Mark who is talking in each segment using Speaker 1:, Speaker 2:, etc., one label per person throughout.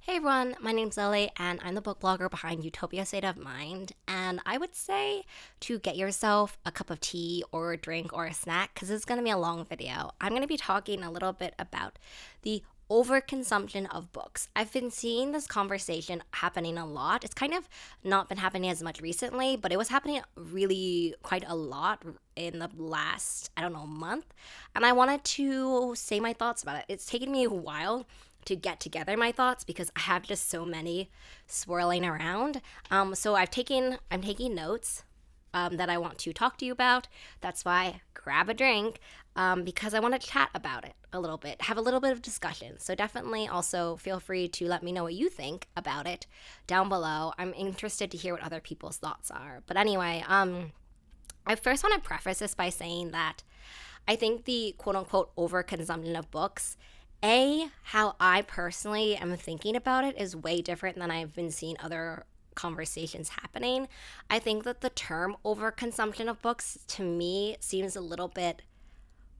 Speaker 1: Hey everyone, my name's Lily and I'm the book blogger behind Utopia State of Mind. And I would say to get yourself a cup of tea or a drink or a snack because it's going to be a long video. I'm going to be talking a little bit about the overconsumption of books. I've been seeing this conversation happening a lot. It's kind of not been happening as much recently, but it was happening really quite a lot in the last, month. And I wanted to say my thoughts about it. It's taken me a while to get together my thoughts because I have just so many swirling around. So I'm taking notes that I want to talk to you about. That's why grab a drink because I want to chat about it a little bit, have a little bit of discussion. So definitely also feel free to let me know what you think about it down below. I'm interested to hear what other people's thoughts are. But anyway, I first want to preface this by saying that I think the quote unquote overconsumption of books, how I personally am thinking about it is way different than I've been seeing other conversations happening. I think that the term overconsumption of books to me seems a little bit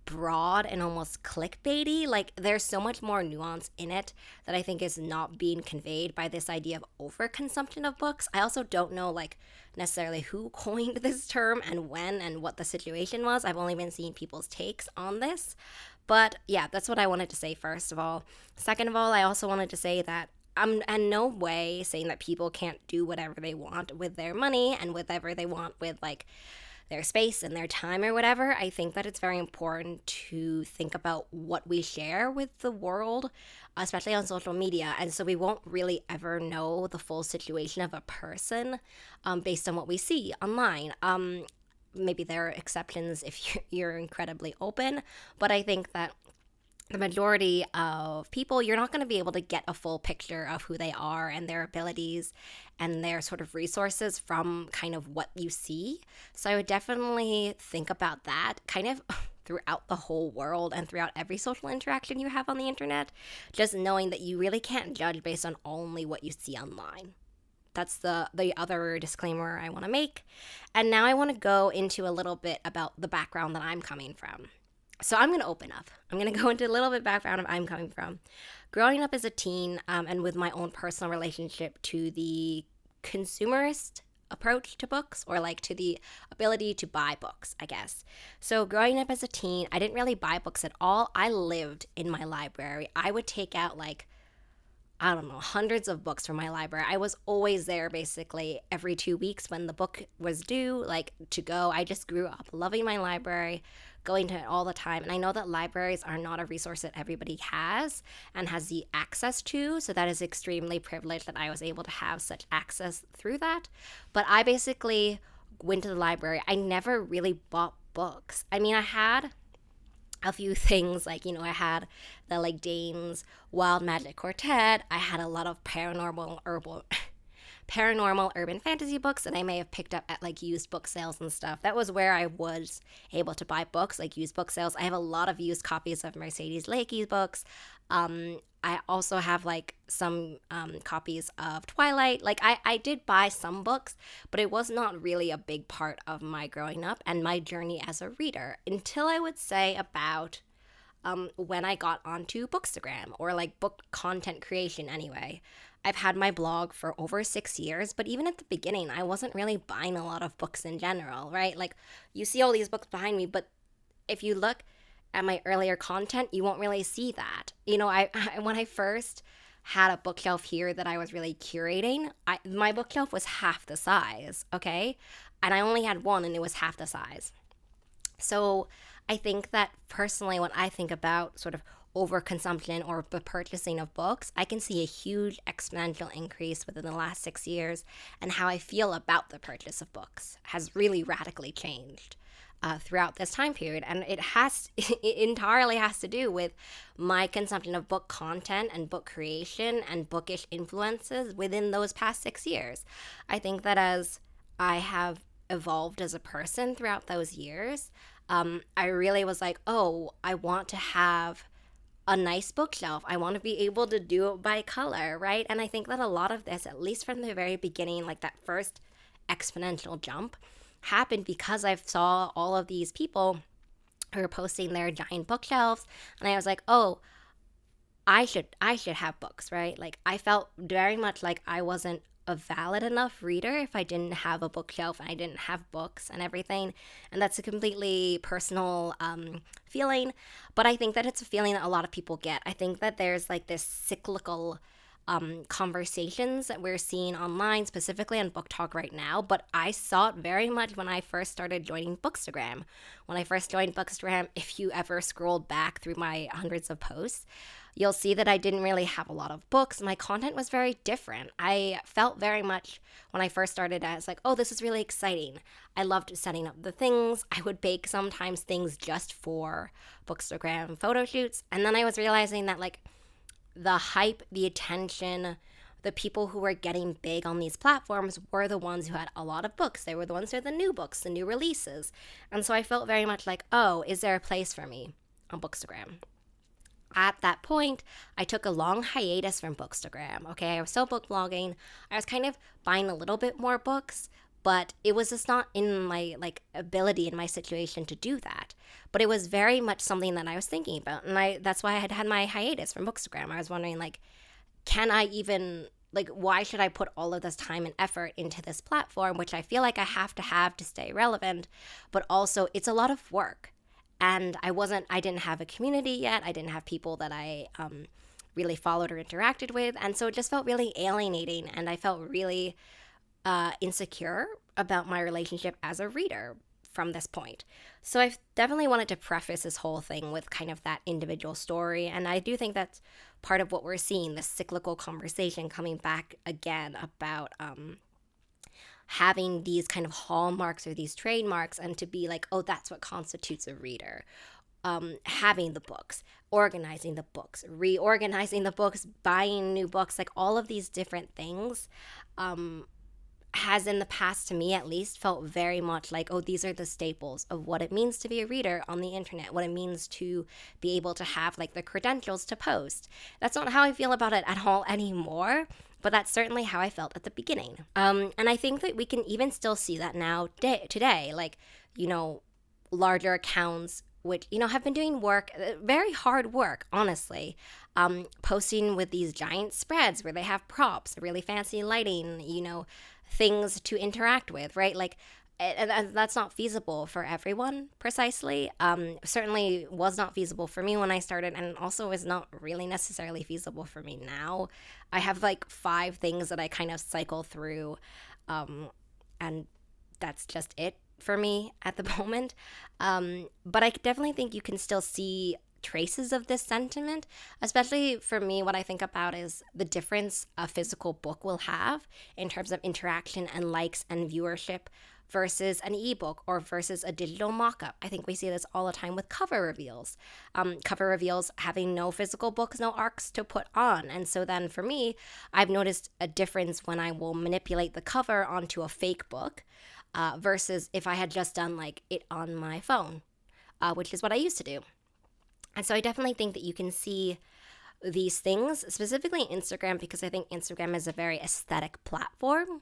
Speaker 1: broad and almost clickbaity. Like there's so much more nuance in it that I think is not being conveyed by this idea of overconsumption of books. I also don't know necessarily who coined this term and when and what the situation was. I've only been seeing people's takes on this. But yeah, that's what I wanted to say first of all. Second of all, I also wanted to say that I'm in no way saying that people can't do whatever they want with their money and whatever they want with their space and their time or whatever. I think that it's very important to think about what we share with the world, especially on social media. And so we won't really ever know the full situation of a person based on what we see online. Maybe there are exceptions if you're incredibly open, but I think that the majority of people, you're not going to be able to get a full picture of who they are and their abilities and their sort of resources from kind of what you see. So I would definitely think about that kind of throughout the whole world and throughout every social interaction you have on the internet, just knowing that you really can't judge based on only what you see online. That's the other disclaimer I want to make. And now I want to go into a little bit about the background that I'm coming from. So I'm going to open up. I'm going to go into a little bit background of I'm coming from. Growing up as a teen and with my own personal relationship to the consumerist approach to books or to the ability to buy books, I guess. So growing up as a teen, I didn't really buy books at all. I lived in my library. I would take out hundreds of books from my library. I was always there basically every 2 weeks when the book was due, to go. I just grew up loving my library, going to it all the time. And I know that libraries are not a resource that everybody has and has the access to. So that is extremely privileged that I was able to have such access through that. But I basically went to the library. I never really bought books. I mean, I had a few things I had the Dane's Wild Magic Quartet. I had a lot of paranormal urban fantasy books that I may have picked up at used book sales and stuff. That was where I was able to buy books, used book sales. I have a lot of used copies of Mercedes Lakey's books. I also have some copies of Twilight. I did buy some books, but it was not really a big part of my growing up and my journey as a reader until I would say about when I got onto Bookstagram or book content creation anyway. I've had my blog for over 6 years, but even at the beginning, I wasn't really buying a lot of books in general, right? You see all these books behind me, but if you look at my earlier content, you won't really see that. I when I first had a bookshelf here that I was really curating, my bookshelf was half the size, okay? And I only had one and it was half the size. So I think that personally, when I think about sort of overconsumption or the purchasing of books, I can see a huge exponential increase within the last 6 years, and how I feel about the purchase of books has really radically changed throughout this time period. And it entirely has to do with my consumption of book content and book creation and bookish influences within those past 6 years. I think that as I have evolved as a person throughout those years, I really was I want to have a nice bookshelf. I want to be able to do it by color, right? And I think that a lot of this, at least from the very beginning, that first exponential jump, happened because I saw all of these people who were posting their giant bookshelves, and I was I should have books, right? Like I felt very much like I wasn't a valid enough reader if I didn't have a bookshelf and I didn't have books and everything. And that's a completely personal feeling, but I think that it's a feeling that a lot of people get. I think that there's like this cyclical conversations that we're seeing online, specifically on Book Talk right now. But I saw it very much when I first started joining Bookstagram. When I first joined Bookstagram, if you ever scrolled back through my hundreds of posts, you'll see that I didn't really have a lot of books. My content was very different. I felt very much when I first started as like, oh, this is really exciting. I loved setting up the things. I would bake sometimes things just for Bookstagram photo shoots. And then I was realizing that like the hype, the attention, the people who were getting big on these platforms were the ones who had a lot of books. They were the ones who had the new books, the new releases. And so I felt very much like, oh, is there a place for me on Bookstagram? At that point, I took a long hiatus from Bookstagram. Okay, I was still book blogging. I was kind of buying a little bit more books, but it was just not in my like ability in my situation to do that. But it was very much something that I was thinking about, and that's why I had my hiatus from Bookstagram. I was wondering like, can I even like why should I put all of this time and effort into this platform, which I feel like I have to stay relevant, but also it's a lot of work. And I didn't have a community yet. I didn't have people that I really followed or interacted with. And so it just felt really alienating. And I felt really insecure about my relationship as a reader from this point. So I definitely wanted to preface this whole thing with kind of that individual story. And I do think that's part of what we're seeing, this cyclical conversation coming back again about having these kind of hallmarks or these trademarks, and to be like, oh, that's what constitutes a reader. Having the books, organizing the books, reorganizing the books, buying new books, like all of these different things has in the past, to me at least, felt very much like, oh, these are the staples of what it means to be a reader on the internet, what it means to be able to have like the credentials to post. That's not how I feel about it at all anymore, but that's certainly how I felt at the beginning. And I think that we can even still see that now today, like, you know, larger accounts which, you know, have been doing work, very hard work, honestly, posting with these giant spreads where they have props, really fancy lighting, you know, things to interact with, right? Like, and that's not feasible for everyone, precisely. Certainly was not feasible for me when I started, and also is not really necessarily feasible for me now. I have like 5 things that I kind of cycle through, and that's just it for me at the moment. But I definitely think you can still see traces of this sentiment. Especially for me, what I think about is the difference a physical book will have in terms of interaction and likes and viewership versus an ebook or versus a digital mock-up. I think we see this all the time with cover reveals. Cover reveals having no physical books, no arcs to put on. And so then for me, I've noticed a difference when I will manipulate the cover onto a fake book versus if I had just done like it on my phone, which is what I used to do. And so I definitely think that you can see these things, specifically Instagram, because I think Instagram is a very aesthetic platform.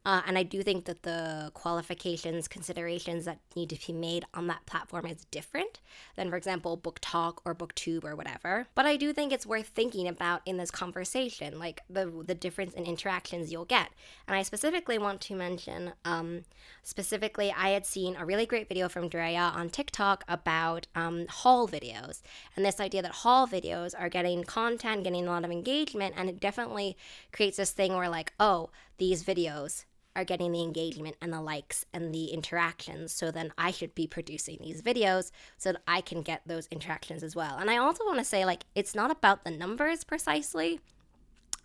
Speaker 1: And I do think that the qualifications, considerations that need to be made on that platform is different than, for example, Book Talk or BookTube or whatever. But I do think it's worth thinking about in this conversation, like the difference in interactions you'll get. And I specifically want to mention, I had seen a really great video from Drea on TikTok about haul videos. And this idea that haul videos are getting content, getting a lot of engagement, and it definitely creates this thing where like, oh, these videos are getting the engagement and the likes and the interactions, so then I should be producing these videos so that I can get those interactions as well. And I also want to say, like, it's not about the numbers precisely.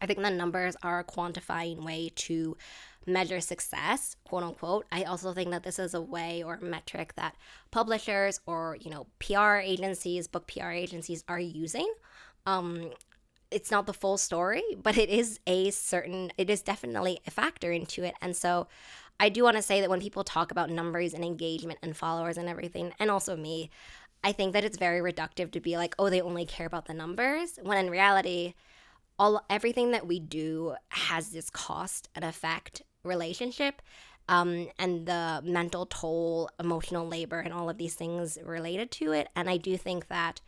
Speaker 1: I think the numbers are a quantifying way to measure success, quote unquote. I also think that this is a way or a metric that publishers or, you know, PR agencies, book PR agencies are using. It's not the full story, but it is definitely a factor into it. And so I do want to say that when people talk about numbers and engagement and followers and everything, and also me, I think that it's very reductive to be like, oh, they only care about the numbers, when in reality, everything that we do has this cost and effect relationship, and the mental toll, emotional labor, and all of these things related to it. And I do think that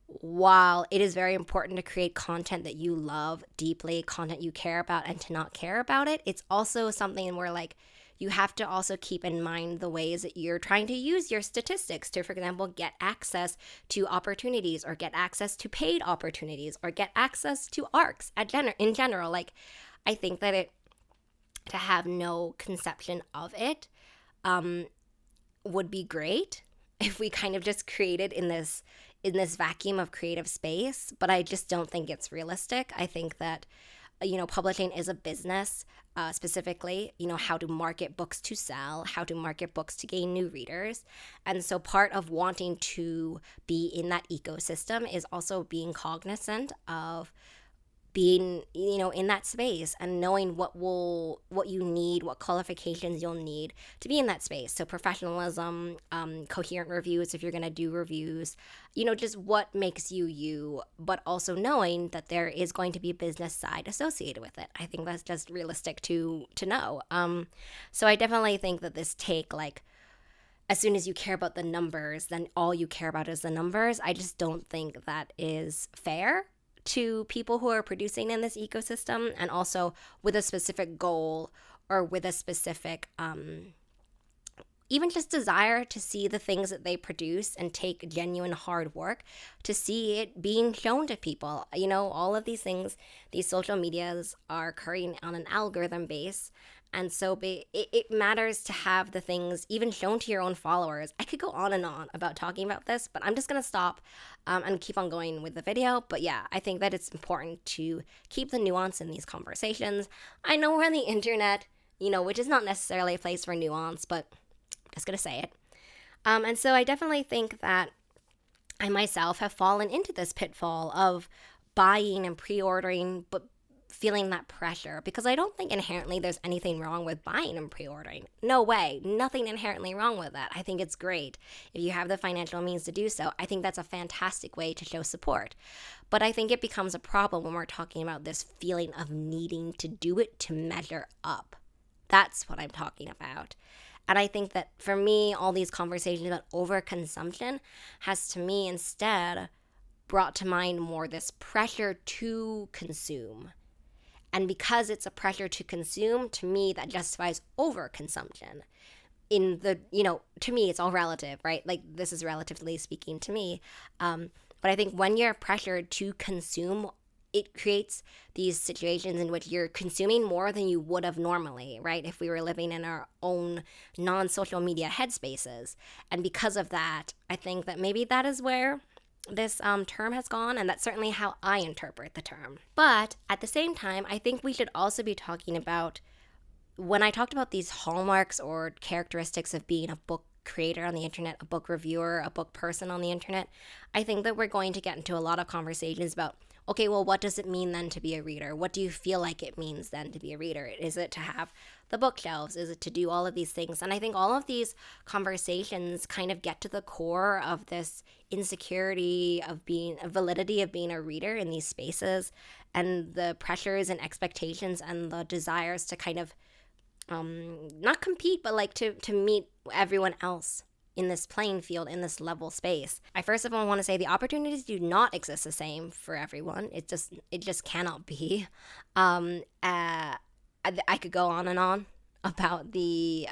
Speaker 1: while it is very important to create content that you love deeply, content you care about, and to not care about it, it's also something where like you have to also keep in mind the ways that you're trying to use your statistics to, for example, get access to opportunities or get access to paid opportunities or get access to arcs in general. Like, I think that to have no conception of it would be great if we kind of just created in this vacuum of creative space, but I just don't think it's realistic. I think that publishing is a business, specifically, how to market books to sell, how to market books to gain new readers. And so part of wanting to be in that ecosystem is also being cognizant of being in that space and knowing what you need, what qualifications you'll need to be in that space. So professionalism, coherent reviews if you're going to do reviews, just what makes you you, but also knowing that there is going to be a business side associated with it. I think that's just realistic to know. So I definitely think that this take, like, as soon as you care about the numbers, then all you care about is the numbers. I just don't think that is fair to people who are producing in this ecosystem, and also with a specific goal or with a specific even just desire to see the things that they produce and take genuine hard work to see it being shown to people. All of these things, these social medias are occurring on an algorithm base. And so it matters to have the things even shown to your own followers. I could go on and on about talking about this, but I'm just going to stop and keep on going with the video. But yeah, I think that it's important to keep the nuance in these conversations. I know we're on the internet, which is not necessarily a place for nuance, but I'm just going to say it. And so I definitely think that I myself have fallen into this pitfall of buying and pre-ordering, but feeling that pressure, because I don't think inherently there's anything wrong with buying and pre-ordering. No way. Nothing inherently wrong with that. I think it's great. If you have the financial means to do so, I think that's a fantastic way to show support. But I think it becomes a problem when we're talking about this feeling of needing to do it to measure up. That's what I'm talking about. And I think that for me, all these conversations about overconsumption has to me instead brought to mind more this pressure to consume. And because it's a pressure to consume, to me, that justifies overconsumption. To me, it's all relative, right? Like, this is relatively speaking to me. But I think when you're pressured to consume, it creates these situations in which you're consuming more than you would have normally, right? If we were living in our own non-social media headspaces. And because of that, I think that maybe that is where this term has gone, and that's certainly how I interpret the term. But at the same time, I think we should also be talking about, when I talked about these hallmarks or characteristics of being a book creator on the internet, a book reviewer, a book person on the internet, I think that we're going to get into a lot of conversations about, okay, well, what does it mean then to be a reader? What do you feel like it means then to be a reader? Is it to have the bookshelves? Is it to do all of these things? And I think all of these conversations kind of get to the core of this insecurity of being, a validity of being a reader in these spaces, and the pressures and expectations and the desires to kind of not compete, but like to meet everyone else in this playing field, in this level space. I first of all want to say the opportunities do not exist the same for everyone. It just cannot be. I could go on and on about the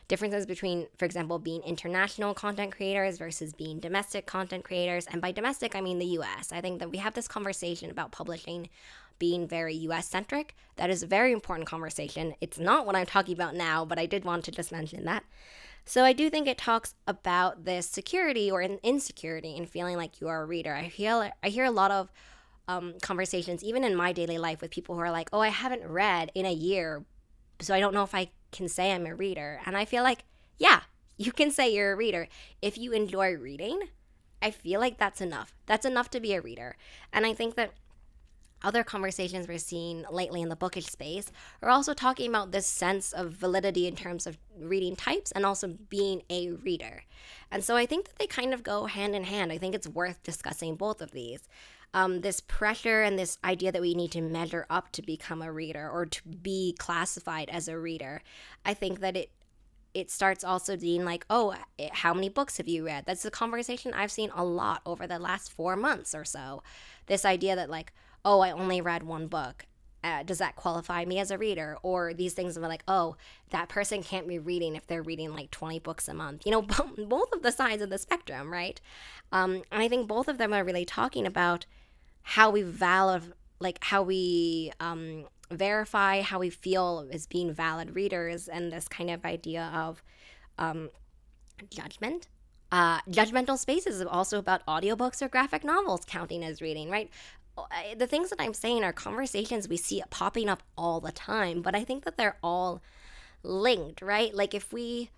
Speaker 1: differences between, for example, being international content creators versus being domestic content creators. And by domestic, I mean the US. I think that we have this conversation about publishing being very US centric. That is a very important conversation. It's not what I'm talking about now, but I did want to just mention that. So I do think it talks about this security or insecurity in feeling like you are a reader. I hear a lot of conversations, even in my daily life, with people who are like, oh, I haven't read in a year, so I don't know if I can say I'm a reader. And I feel like, yeah, you can say you're a reader. If you enjoy reading, I feel like that's enough. That's enough to be a reader. And I think that other conversations we're seeing lately in the bookish space are also talking about this sense of validity in terms of reading types and also being a reader. And so I think that they kind of go hand in hand. I think it's worth discussing both of these. This pressure and this idea that we need to measure up to become a reader or to be classified as a reader. I think that it starts also being like, oh, how many books have you read? That's a conversation I've seen a lot over the last 4 months or so. This idea that, like, oh, I only read one book. Does that qualify me as a reader? Or these things of like, oh, that person can't be reading if they're reading like 20 books a month. Both of the sides of the spectrum, right? And I think both of them are really talking about how we verify how we feel as being valid readers, and this kind of idea of judgment. Judgmental spaces is also about audiobooks or graphic novels counting as reading, right? The things that I'm saying are conversations we see popping up all the time, but I think that they're all linked, right? Like, if we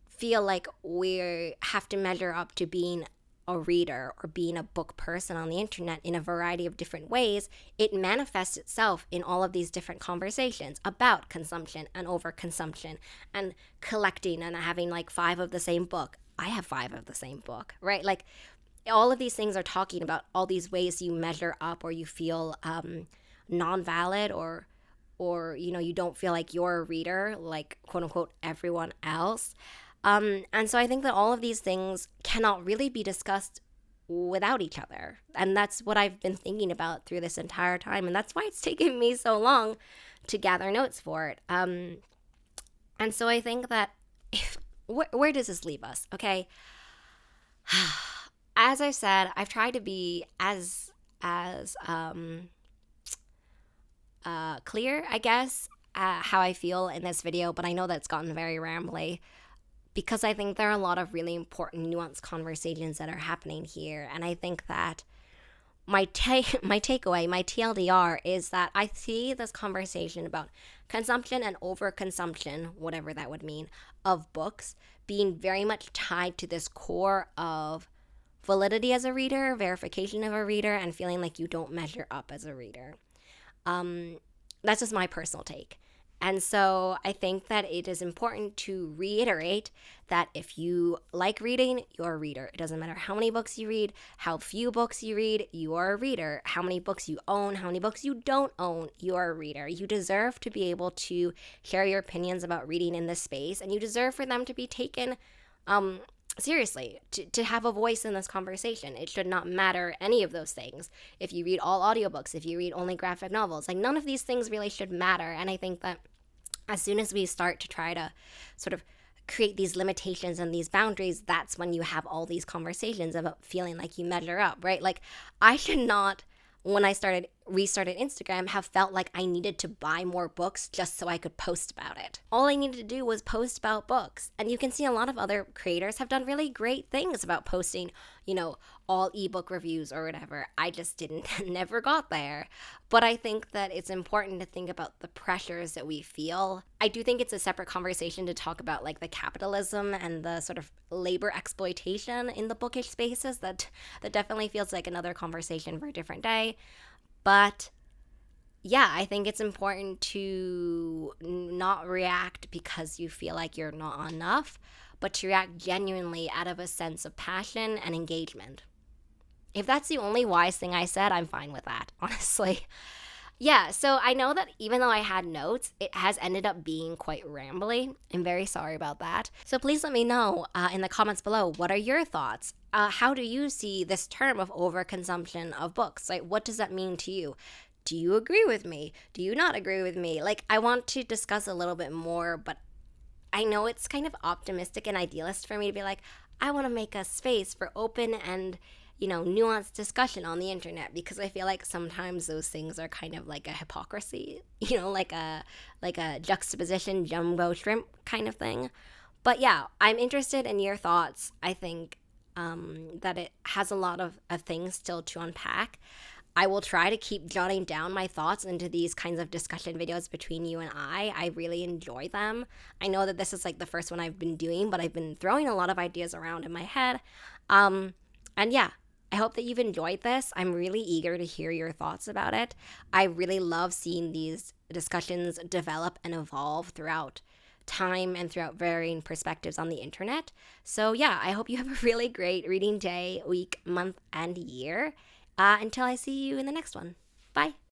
Speaker 1: feel like we have to measure up to being a reader or being a book person on the internet in a variety of different ways, it manifests itself in all of these different conversations about consumption and overconsumption and collecting and having like 5 of the same book. I have 5 of the same book, right? Like, all of these things are talking about all these ways you measure up, or you feel non-valid, or you don't feel like you're a reader like quote unquote everyone else. And so I think that all of these things cannot really be discussed without each other. And that's what I've been thinking about through this entire time. And that's why it's taken me so long to gather notes for it. And so I think that where does this leave us? Okay. As I said, I've tried to be as clear, I guess, how I feel in this video, but I know that it's gotten very rambly because I think there are a lot of really important, nuanced conversations that are happening here, and I think that my takeaway, my TLDR, is that I see this conversation about consumption and overconsumption, whatever that would mean, of books being very much tied to this core of validity as a reader, verification of a reader, and feeling like you don't measure up as a reader. That's just my personal take. And so I think that it is important to reiterate that if you like reading, you're a reader. It doesn't matter how many books you read, how few books you read, you are a reader. How many books you own, how many books you don't own, you are a reader. You deserve to be able to share your opinions about reading in this space, and you deserve for them to be taken seriously, to have a voice in this conversation. It should not matter any of those things. If you read all audiobooks, if you read only graphic novels, like, none of these things really should matter. And I think that as soon as we start to try to sort of create these limitations and these boundaries, that's when you have all these conversations about feeling like you measure up, right? Like, I should not, when I restarted Instagram, have felt like I needed to buy more books just so I could post about it. All I needed to do was post about books. And you can see a lot of other creators have done really great things about posting, all ebook reviews or whatever. I just never got there. But I think that it's important to think about the pressures that we feel. I do think it's a separate conversation to talk about like the capitalism and the sort of labor exploitation in the bookish spaces. That definitely feels like another conversation for a different day. But yeah, I think it's important to not react because you feel like you're not enough, but to react genuinely out of a sense of passion and engagement. If that's the only wise thing I said, I'm fine with that, honestly. Yeah, so I know that even though I had notes, it has ended up being quite rambly. I'm very sorry about that. So please let me know in the comments below, what are your thoughts? How do you see this term of overconsumption of books? Like, what does that mean to you? Do you agree with me? Do you not agree with me? Like, I want to discuss a little bit more, but I know it's kind of optimistic and idealist for me to be like, I want to make a space for open and nuanced discussion on the internet, because I feel like sometimes those things are kind of like a hypocrisy, like a juxtaposition jumbo shrimp kind of thing. But yeah, I'm interested in your thoughts. I think that it has a lot of things still to unpack. I will try to keep jotting down my thoughts into these kinds of discussion videos between you and I. I really enjoy them. I know that this is like the first one I've been doing, but I've been throwing a lot of ideas around in my head. And yeah, I hope that you've enjoyed this. I'm really eager to hear your thoughts about it. I really love seeing these discussions develop and evolve throughout time and throughout varying perspectives on the internet. So yeah, I hope you have a really great reading day, week, month, and year. Until I see you in the next one. Bye.